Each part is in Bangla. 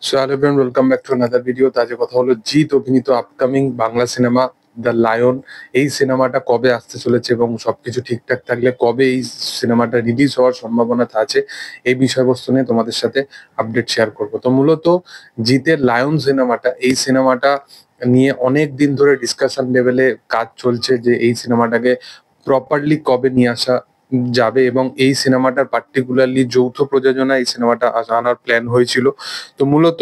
So hello everyone, welcome back to another video. তো আজকে কথা হলো জিৎ অভিনীত upcoming Bangla cinema the lion. এই সিনেমাটা কবে আসতে চলেছে এবং সবকিছু ঠিকঠাক থাকলে কবে এই সিনেমাটা রিলিজ হওয়ার সম্ভাবনা আছে, এই বিষয়বস্তু নিয়ে তোমাদের সাথে আপডেট শেয়ার করব। তো মূলত জিতের লায়ন সিনেমাটা, এই সিনেমাটা নিয়ে অনেক দিন ধরে ডিসকাশন লেভেলে কাজ চলছে যে এই সিনেমাটাকে প্রপারলি কবে নিয়ে আসা যাবে, এবং এই সিনেমাটার পার্টিকুলারলি যৌথ প্রযোজনা এই সিনেমাটা আনার প্ল্যান হয়েছিল। তো মূলত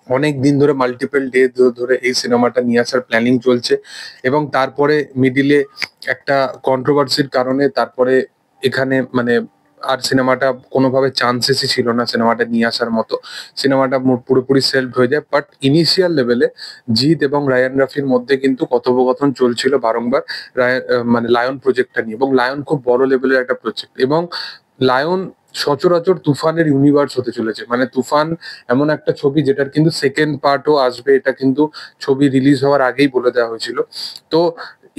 অনেক দিন ধরে মাল্টিপল ডে ধরে এই সিনেমাটা নিয়ে আসার প্ল্যানিং চলছে, এবং তারপরে মিডিলে একটা কন্ট্রোভার্সির কারণে তারপরে এখানে মানে আর সিনেমাটা কোনোভাবে চান্সেসই ছিল না সিনেমাটা নিয়ে আসার মতো। সিনেমাটা পুরোপুরি সেলফ হয়ে যায়। বাট ইনিশিয়াল লেভেলে জিৎ এবং রায়ান রাফির মধ্যে কিন্তু কথোপকথন চলছিল বারংবার মানে লায়ন প্রজেক্টটা নিয়ে, এবং লায়ন খুব বড় লেভেলের একটা প্রজেক্ট, এবং লায়ন সচরাচর তুফানের ইউনিভার্স হতে চলেছে। মানে তুফান এমন একটা ছবি যেটার কিন্তু সেকেন্ড পার্টও আসবে, এটা কিন্তু ছবি রিলিজ হওয়ার আগেই বলে দেওয়া হয়েছিল। তো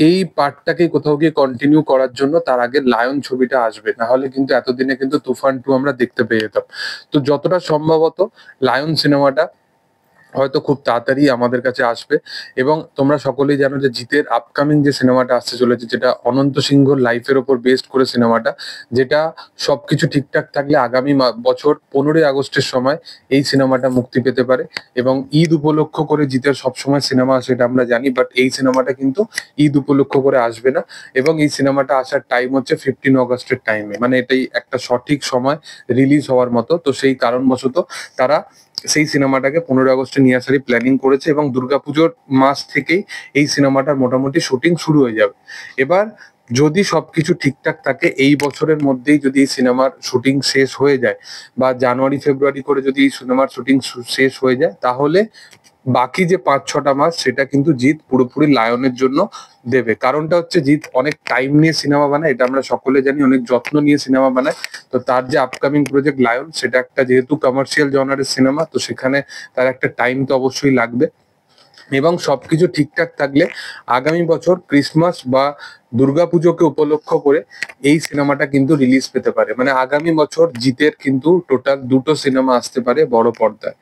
এই পার্টটাকে কোথাও গিয়ে কন্টিনিউ করার জন্য তার আগে লায়ন ছবিটা আসবে, না হলে কিন্তু এতদিনে কিন্তু তুফান 2 আমরা দেখতে পেয়ে যেতাম। তো যতটা সম্ভবত লায়ন সিনেমাটা হয়তো খুব তাড়াতাড়ি আমাদের কাছে আসবে। এবং তোমরা সকলেই জানো যে জিতের আপকামিং যে সিনেমাটা আসতে চলেছে, যেটা অনন্ত সিংহর লাইফের ওপর বেসড করে সিনেমাটা, যেটা সবকিছু ঠিকঠাক থাকলে আগামী বছর 15ই আগস্টের সময় এই সিনেমাটা মুক্তি পেতে পারে। এবং ঈদ উপলক্ষ করে জিতের সবসময় সিনেমা আসে এটা আমরা জানি, বাট এই সিনেমাটা কিন্তু ঈদ উপলক্ষ করে আসবে না। এবং এই সিনেমাটা আসার টাইম হচ্ছে 15 আগস্টের টাইমে, মানে এটাই একটা সঠিক সময় রিলিজ হওয়ার মতো। তো সেই কারণবশত তারা সেই সিনেমাটাকে 15 আগস্টে নিয়ে আসারই প্ল্যানিং করেছে, এবং দুর্গাপুজোর মাস থেকেই এই সিনেমাটার মোটামুটি শুটিং শুরু হয়ে যাবে। এবার যদি সবকিছু ঠিকঠাক থাকে, এই বছরের মধ্যেই যদি এই সিনেমার শুটিং শেষ হয়ে যায়, বা জানুয়ারি ফেব্রুয়ারি করে যদি এই সিনেমার শুটিং শেষ হয়ে যায়, তাহলে বাকি যে 5-6টা মাস সেটা কিন্তু জিৎ পুরোপুরি লায়নের জন্য দেবে। কারণটা হচ্ছে জিৎ অনেক টাইম নিয়ে সিনেমা বানায়, এটা আমরা সকলে জানি, অনেক যত্ন নিয়ে সিনেমা বানায়। তো তার যে আপকামিং প্রজেক্ট লায়ন, সেটা একটা যেহেতু কমার্শিয়াল জনারের সিনেমা, তো সেখানে তার একটা টাইম তো অবশ্যই লাগবে। এবং সবকিছু ঠিকঠাক থাকলে আগামী বছর ক্রিসমাস বা দুর্গাপুজোকে উপলক্ষ করে এই সিনেমাটা কিন্তু রিলিজ পেতে পারে। মানে আগামী বছর জিতের কিন্তু টোটাল 2টো সিনেমা আসতে পারে বড় পর্দায়।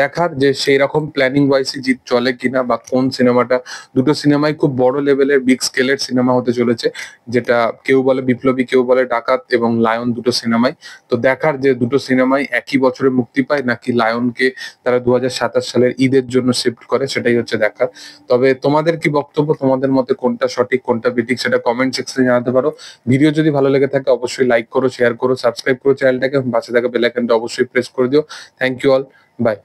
দেখার যে সেই রকম প্ল্যানিং ওয়াইজ জিত চলে কিনা, বা কোন সিনেমাটা, 2টো সিনেমাই খুব বড় লেভেলের বিগ স্কেলের সিনেমা হতে চলেছে, যেটা কেউ বলে বিপ্লবী, কেউ বলে ডাকাত, এবং লায়ন, 2টো সিনেমাই। তো দেখার যে 2টো সিনেমাই একই বছরে মুক্তি পায় নাকি লায়নকে তারা 2027 সালের ঈদের জন্য শিফট করে, সেটাই হচ্ছে দেখার। তবে তোমাদের কি বক্তব্য, তোমাদের মতে কোনটা সঠিক কোনটা বেঠিক, সেটা কমেন্ট সেকশনে জানাতে পারো। ভিডিও যদি ভালো লেগে থাকে অবশ্যই লাইক করো, শেয়ার করো, সাবস্ক্রাইব করো চ্যানেলটাকে, পাশে থাকা বেল আইকনটা অবশ্যই প্রেস করে দিও। Thank you all, by.